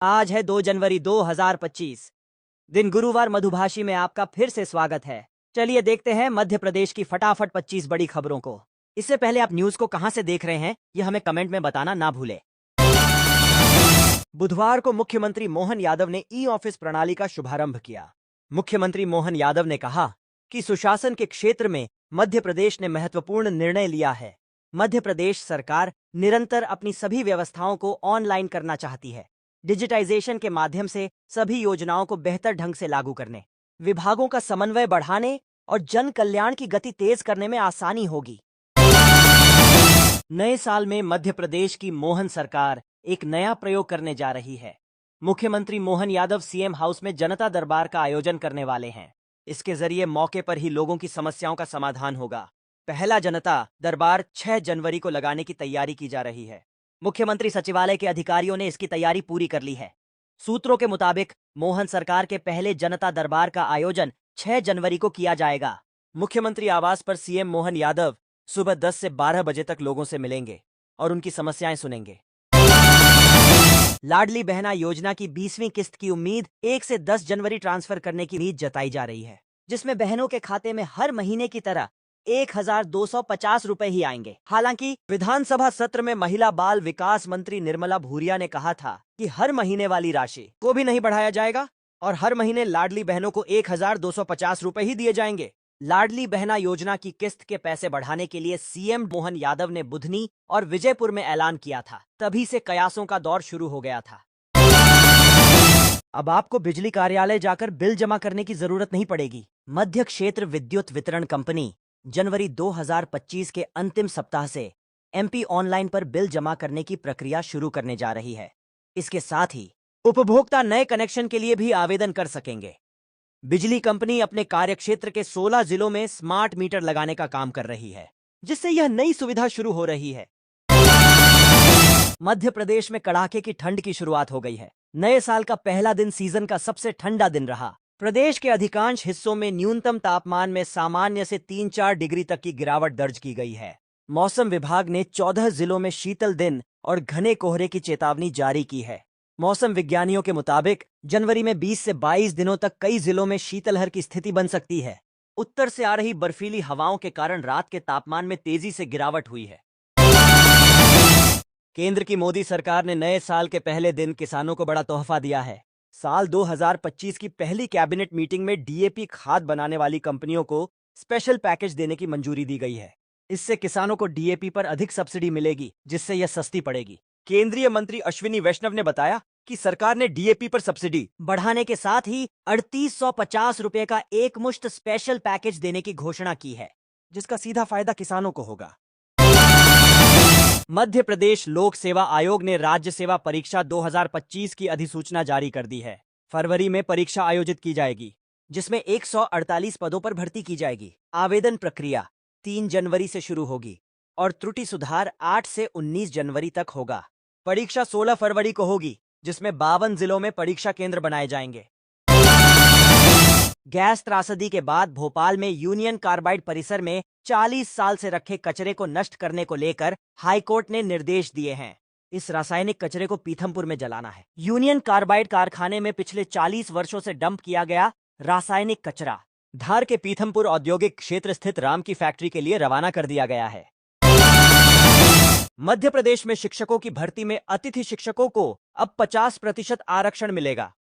आज है 2 जनवरी 2025। दिन गुरुवार। मधुभाषी में आपका फिर से स्वागत है। चलिए देखते हैं मध्य प्रदेश की फटाफट 25 बड़ी खबरों को। इससे पहले आप न्यूज को कहां से देख रहे हैं, यह हमें कमेंट में बताना ना भूलें। बुधवार को मुख्यमंत्री मोहन यादव ने ई ऑफिस प्रणाली का शुभारंभ किया। मुख्यमंत्री मोहन यादव ने कहा कि सुशासन के क्षेत्र में मध्य प्रदेश ने महत्वपूर्ण निर्णय लिया है। मध्य प्रदेश सरकार निरंतर अपनी सभी व्यवस्थाओं को ऑनलाइन करना चाहती है। डिजिटाइजेशन के माध्यम से सभी योजनाओं को बेहतर ढंग से लागू करने, विभागों का समन्वय बढ़ाने और जन कल्याण की गति तेज करने में आसानी होगी। नए साल में मध्य प्रदेश की मोहन सरकार एक नया प्रयोग करने जा रही है। मुख्यमंत्री मोहन यादव सीएम हाउस में जनता दरबार का आयोजन करने वाले हैं। इसके जरिए मौके पर ही लोगों की समस्याओं का समाधान होगा। पहला जनता दरबार 6 जनवरी को लगाने की तैयारी की जा रही है। मुख्यमंत्री सचिवालय के अधिकारियों ने इसकी तैयारी पूरी कर ली है। सूत्रों के मुताबिक मोहन सरकार के पहले जनता दरबार का आयोजन 6 जनवरी को किया जाएगा। मुख्यमंत्री आवास पर सीएम मोहन यादव सुबह 10 से 12 बजे तक लोगों से मिलेंगे और उनकी समस्याएं सुनेंगे। लाडली बहना योजना की 20वीं किस्त की उम्मीद 1 से 10 जनवरी ट्रांसफर करने की उम्मीद जताई जा रही है, जिसमें बहनों के खाते में हर महीने की तरह 1,250 रुपए ही आएंगे। हालांकि विधानसभा सत्र में महिला बाल विकास मंत्री निर्मला भूरिया ने कहा था कि हर महीने वाली राशि को भी नहीं बढ़ाया जाएगा और हर महीने लाडली बहनों को 1,250 रुपए ही दिए जाएंगे। लाडली बहना योजना की किस्त के पैसे बढ़ाने के लिए सीएम मोहन यादव ने बुधनी और विजयपुर में ऐलान किया था। तभी से कयासों का दौर शुरू हो गया था। अब आपको बिजली कार्यालय जाकर बिल जमा करने की जरूरत नहीं पड़ेगी। मध्य क्षेत्र विद्युत वितरण कंपनी जनवरी 2025 के अंतिम सप्ताह से एमपी ऑनलाइन पर बिल जमा करने की प्रक्रिया शुरू करने जा रही है। इसके साथ ही उपभोक्ता नए कनेक्शन के लिए भी आवेदन कर सकेंगे। बिजली कंपनी अपने कार्यक्षेत्र के 16 जिलों में स्मार्ट मीटर लगाने का काम कर रही है, जिससे यह नई सुविधा शुरू हो रही है। मध्य प्रदेश में कड़ाके की ठंड की शुरुआत हो गई है। नए साल का पहला दिन सीजन का सबसे ठंडा दिन रहा। प्रदेश के अधिकांश हिस्सों में न्यूनतम तापमान में सामान्य से 3-4 डिग्री तक की गिरावट दर्ज की गई है। मौसम विभाग ने 14 जिलों में शीतल दिन और घने कोहरे की चेतावनी जारी की है। मौसम विज्ञानियों के मुताबिक जनवरी में 20 से 22 दिनों तक कई जिलों में शीतलहर की स्थिति बन सकती है। उत्तर से आ रही बर्फीली हवाओं के कारण रात के तापमान में तेजी से गिरावट हुई है। केंद्र की मोदी सरकार ने नए साल के पहले दिन किसानों को बड़ा तोहफा दिया है। साल 2025 की पहली कैबिनेट मीटिंग में डीएपी खाद बनाने वाली कंपनियों को स्पेशल पैकेज देने की मंजूरी दी गई है। इससे किसानों को डीएपी पर अधिक सब्सिडी मिलेगी, जिससे यह सस्ती पड़ेगी। केंद्रीय मंत्री अश्विनी वैष्णव ने बताया कि सरकार ने डीएपी पर सब्सिडी बढ़ाने के साथ ही 3850 रुपए का एक मुश्त स्पेशल पैकेज देने की घोषणा की है, जिसका सीधा फायदा किसानों को होगा। मध्य प्रदेश लोक सेवा आयोग ने राज्य सेवा परीक्षा 2025 की अधिसूचना जारी कर दी है। फरवरी में परीक्षा आयोजित की जाएगी, जिसमें 148 पदों पर भर्ती की जाएगी। आवेदन प्रक्रिया 3 जनवरी से शुरू होगी और त्रुटि सुधार 8 से 19 जनवरी तक होगा। परीक्षा 16 फरवरी को होगी, जिसमें 52 जिलों में परीक्षा केंद्र बनाए जाएंगे। गैस त्रासदी के बाद भोपाल में यूनियन कार्बाइड परिसर में 40 साल से रखे कचरे को नष्ट करने को लेकर हाईकोर्ट ने निर्देश दिए हैं। इस रासायनिक कचरे को पीथमपुर में जलाना है। यूनियन कार्बाइड कारखाने में पिछले 40 वर्षों से डंप किया गया रासायनिक कचरा धार के पीथमपुर औद्योगिक क्षेत्र स्थित राम की फैक्ट्री के लिए रवाना कर दिया गया है। मध्य प्रदेश में शिक्षकों की भर्ती में अतिथि शिक्षकों को अब 50% आरक्षण मिलेगा।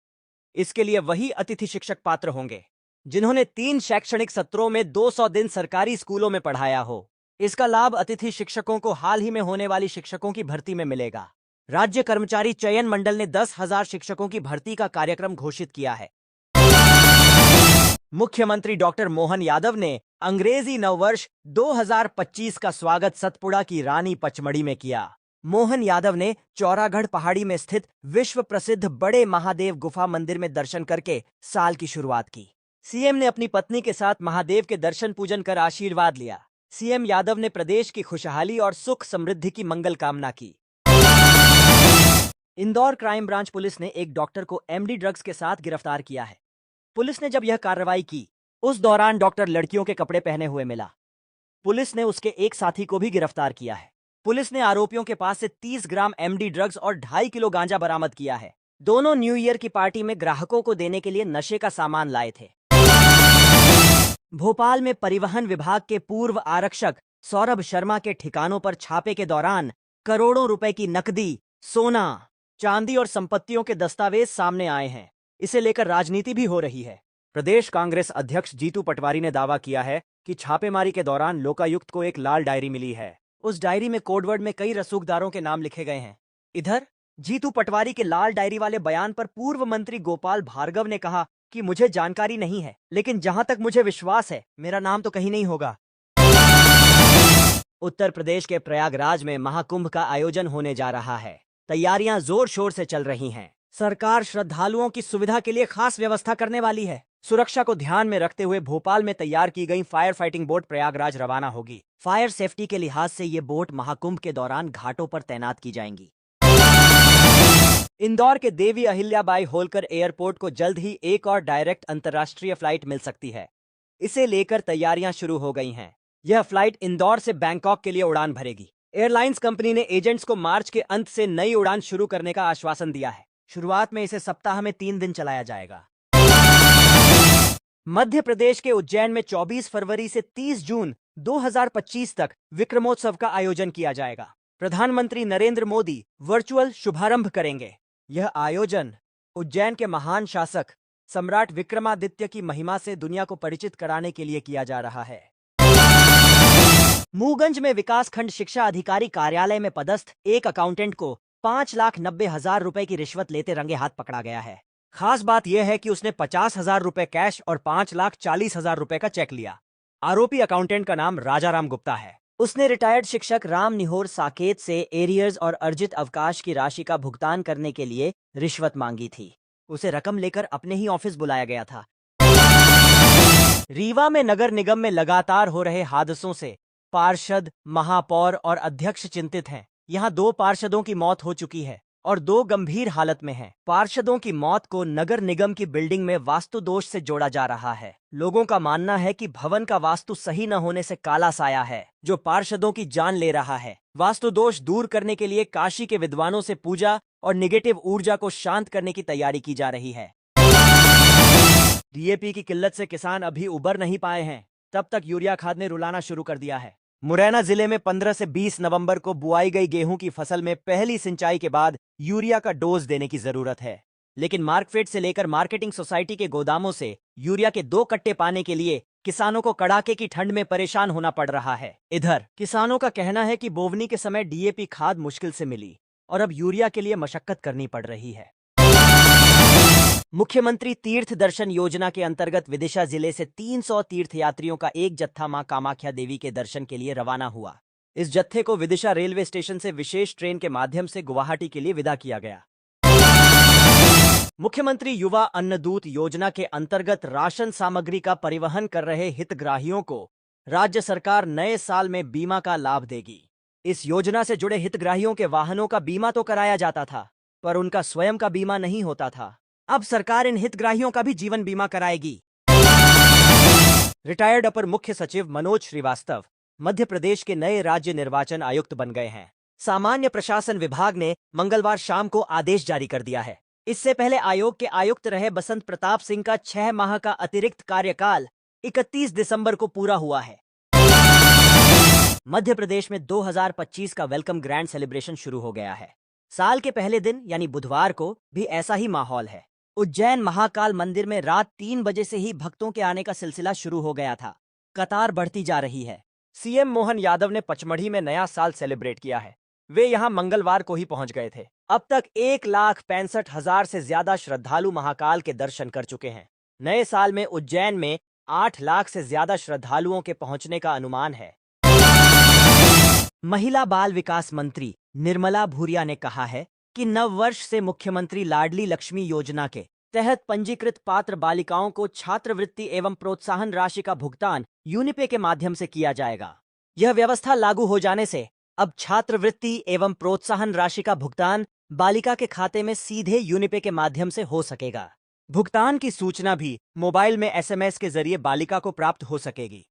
इसके लिए वही अतिथि शिक्षक पात्र होंगे जिन्होंने 3 शैक्षणिक सत्रों में 200 दिन सरकारी स्कूलों में पढ़ाया हो। इसका लाभ अतिथि शिक्षकों को हाल ही में होने वाली शिक्षकों की भर्ती में मिलेगा। राज्य कर्मचारी चयन मंडल ने 10,000 शिक्षकों की भर्ती का कार्यक्रम घोषित किया है। मुख्यमंत्री डॉक्टर मोहन यादव ने अंग्रेजी नववर्ष 2025 का स्वागत सतपुड़ा की रानी पचमढ़ी में किया। मोहन यादव ने चौरागढ़ पहाड़ी में स्थित विश्व प्रसिद्ध बड़े महादेव गुफा मंदिर में दर्शन करके साल की शुरुआत की। सीएम ने अपनी पत्नी के साथ महादेव के दर्शन पूजन कर आशीर्वाद लिया। सीएम यादव ने प्रदेश की खुशहाली और सुख समृद्धि की मंगल कामना की। इंदौर क्राइम ब्रांच पुलिस ने एक डॉक्टर को एमडी ड्रग्स के साथ गिरफ्तार किया है। पुलिस ने जब यह कार्रवाई की, उस दौरान डॉक्टर लड़कियों के कपड़े पहने हुए मिला। पुलिस ने उसके एक साथी को भी गिरफ्तार किया है। पुलिस ने आरोपियों के पास से 30 ग्राम एमडी ड्रग्स और 2.5 किलो गांजा बरामद किया है। दोनों न्यू ईयर की पार्टी में ग्राहकों को देने के लिए नशे का सामान लाए थे। भोपाल में परिवहन विभाग के पूर्व आरक्षक सौरभ शर्मा के ठिकानों पर छापे के दौरान करोड़ों रुपए की नकदी, सोना, चांदी और संपत्तियों के दस्तावेज सामने आए हैं। इसे लेकर राजनीति भी हो रही है। प्रदेश कांग्रेस अध्यक्ष जीतू पटवारी ने दावा किया है कि छापेमारी के दौरान लोकायुक्त को एक लाल डायरी मिली है। उस डायरी में कोडवर्ड में कई रसूखदारों के नाम लिखे गए हैं। इधर जीतू पटवारी के लाल डायरी वाले बयान पर पूर्व मंत्री गोपाल भार्गव ने कहा कि मुझे जानकारी नहीं है, लेकिन जहां तक मुझे विश्वास है मेरा नाम तो कहीं नहीं होगा। उत्तर प्रदेश के प्रयागराज में महाकुंभ का आयोजन होने जा रहा है। तैयारियां जोर शोर से चल रही हैं। सरकार श्रद्धालुओं की सुविधा के लिए खास व्यवस्था करने वाली है। सुरक्षा को ध्यान में रखते हुए भोपाल में तैयार की गई फायर फाइटिंग बोट प्रयागराज रवाना होगी। फायर सेफ्टी के लिहाज से ये बोट महाकुंभ के दौरान घाटों पर तैनात की जाएंगी। इंदौर के देवी अहिल्याबाई होलकर एयरपोर्ट को जल्द ही एक और डायरेक्ट अंतर्राष्ट्रीय फ्लाइट मिल सकती है। इसे लेकर तैयारियां शुरू हो गई हैं। यह फ्लाइट इंदौर से बैंकॉक के लिए उड़ान भरेगी। एयरलाइंस कंपनी ने एजेंट्स को मार्च के अंत से नई उड़ान शुरू करने का आश्वासन दिया है। शुरुआत में इसे सप्ताह में 3 दिन चलाया जाएगा। मध्य प्रदेश के उज्जैन में 24 फरवरी से 30 जून 2025 तक विक्रमोत्सव का आयोजन किया जाएगा। प्रधानमंत्री नरेंद्र मोदी वर्चुअल शुभारंभ करेंगे। यह आयोजन उज्जैन के महान शासक सम्राट विक्रमादित्य की महिमा से दुनिया को परिचित कराने के लिए किया जा रहा है। मूगंज में विकासखंड शिक्षा अधिकारी कार्यालय में पदस्थ एक अकाउंटेंट को 5,90,000 रुपए की रिश्वत लेते रंगे हाथ पकड़ा गया है। खास बात यह है कि उसने 50,000 रुपए कैश और 5,40,000 रुपए का चेक लिया। आरोपी अकाउंटेंट का नाम राजाराम गुप्ता है। उसने रिटायर्ड शिक्षक राम निहोर साकेत से एरियर्स और अर्जित अवकाश की राशि का भुगतान करने के लिए रिश्वत मांगी थी। उसे रकम लेकर अपने ही ऑफिस बुलाया गया था। रीवा में नगर निगम में लगातार हो रहे हादसों से पार्षद, महापौर और अध्यक्ष चिंतित हैं। यहां 2 पार्षदों की मौत हो चुकी है और 2 गंभीर हालत में हैं। पार्षदों की मौत को नगर निगम की बिल्डिंग में वास्तु दोष से जोड़ा जा रहा है। लोगों का मानना है कि भवन का वास्तु सही न होने से काला साया है, जो पार्षदों की जान ले रहा है। वास्तु दोष दूर करने के लिए काशी के विद्वानों से पूजा और निगेटिव ऊर्जा को शांत करने की तैयारी की जा रही है। डीएपी की किल्लत से किसान अभी उबर नहीं पाए हैं, तब तक यूरिया खाद ने रुलाना शुरू कर दिया है। मुरैना जिले में 15 से 20 नवंबर को बुआई गई गेहूं की फसल में पहली सिंचाई के बाद यूरिया का डोज देने की जरूरत है, लेकिन मार्कफेड से लेकर मार्केटिंग सोसाइटी के गोदामों से यूरिया के 2 कट्टे पाने के लिए किसानों को कड़ाके की ठंड में परेशान होना पड़ रहा है। इधर किसानों का कहना है कि बोवनी के समय डीएपी खाद मुश्किल से मिली और अब यूरिया के लिए मशक्कत करनी पड़ रही है। मुख्यमंत्री तीर्थ दर्शन योजना के अंतर्गत विदिशा जिले से 300 तीर्थयात्रियों का एक जत्था मां कामाख्या देवी के दर्शन के लिए रवाना हुआ। इस जत्थे को विदिशा रेलवे स्टेशन से विशेष ट्रेन के माध्यम से गुवाहाटी के लिए विदा किया गया। मुख्यमंत्री युवा अन्नदूत योजना के अंतर्गत राशन सामग्री का परिवहन कर रहे हितग्राहियों को राज्य सरकार नए साल में बीमा का लाभ देगी। इस योजना से जुड़े हितग्राहियों के वाहनों का बीमा तो कराया जाता था, पर उनका स्वयं का बीमा नहीं होता था। अब सरकार इन हितग्राहियों का भी जीवन बीमा कराएगी। रिटायर्ड अपर मुख्य सचिव मनोज श्रीवास्तव मध्य प्रदेश के नए राज्य निर्वाचन आयुक्त बन गए हैं। सामान्य प्रशासन विभाग ने मंगलवार शाम को आदेश जारी कर दिया है। इससे पहले आयोग के आयुक्त रहे बसंत प्रताप सिंह का 6 माह का अतिरिक्त कार्यकाल 31 दिसंबर को पूरा हुआ है। मध्य प्रदेश में 2025 का वेलकम ग्रैंड सेलिब्रेशन शुरू हो गया है। साल के पहले दिन यानी बुधवार को भी ऐसा ही माहौल है। उज्जैन महाकाल मंदिर में रात 3 बजे से ही भक्तों के आने का सिलसिला शुरू हो गया था। कतार बढ़ती जा रही है। सीएम मोहन यादव ने पचमढ़ी में नया साल सेलिब्रेट किया है। वे यहां मंगलवार को ही पहुंच गए थे। अब तक 1,65,000 से ज्यादा श्रद्धालु महाकाल के दर्शन कर चुके हैं। नए साल में उज्जैन में 8 लाख से ज्यादा श्रद्धालुओं के पहुंचने का अनुमान है। महिला बाल विकास मंत्री निर्मला भूरिया ने कहा है कि नववर्ष से मुख्यमंत्री लाडली लक्ष्मी योजना के तहत पंजीकृत पात्र बालिकाओं को छात्रवृत्ति एवं प्रोत्साहन राशि का भुगतान यूनिपे के माध्यम से किया जाएगा। यह व्यवस्था लागू हो जाने से अब छात्रवृत्ति एवं प्रोत्साहन राशि का भुगतान बालिका के खाते में सीधे यूनिपे के माध्यम से हो सकेगा। भुगतान की सूचना भी मोबाइल में एसएमएस के जरिए बालिका को प्राप्त हो सकेगी।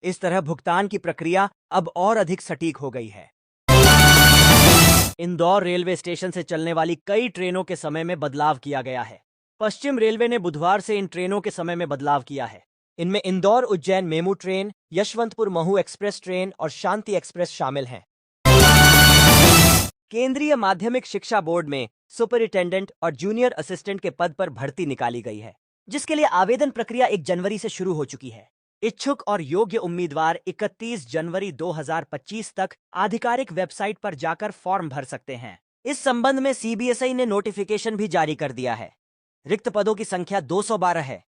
इस तरह भुगतान की प्रक्रिया अब और अधिक सटीक हो गई है। इंदौर रेलवे स्टेशन से चलने वाली कई ट्रेनों के समय में बदलाव किया गया है। पश्चिम रेलवे ने बुधवार से इन ट्रेनों के समय में बदलाव किया है। इनमें Indore Ujjain MEMU train, Yesvantpur Mhow express train और शांति एक्सप्रेस शामिल हैं। केंद्रीय माध्यमिक शिक्षा बोर्ड में सुपरिटेंडेंट और जूनियर असिस्टेंट के पद पर भर्ती निकाली गई है, जिसके लिए आवेदन प्रक्रिया 1 जनवरी से शुरू हो चुकी है। इच्छुक और योग्य उम्मीदवार 31 जनवरी 2025 तक आधिकारिक वेबसाइट पर जाकर फॉर्म भर सकते हैं। इस संबंध में सीबीएसई ने नोटिफिकेशन भी जारी कर दिया है। रिक्त पदों की संख्या 212 है।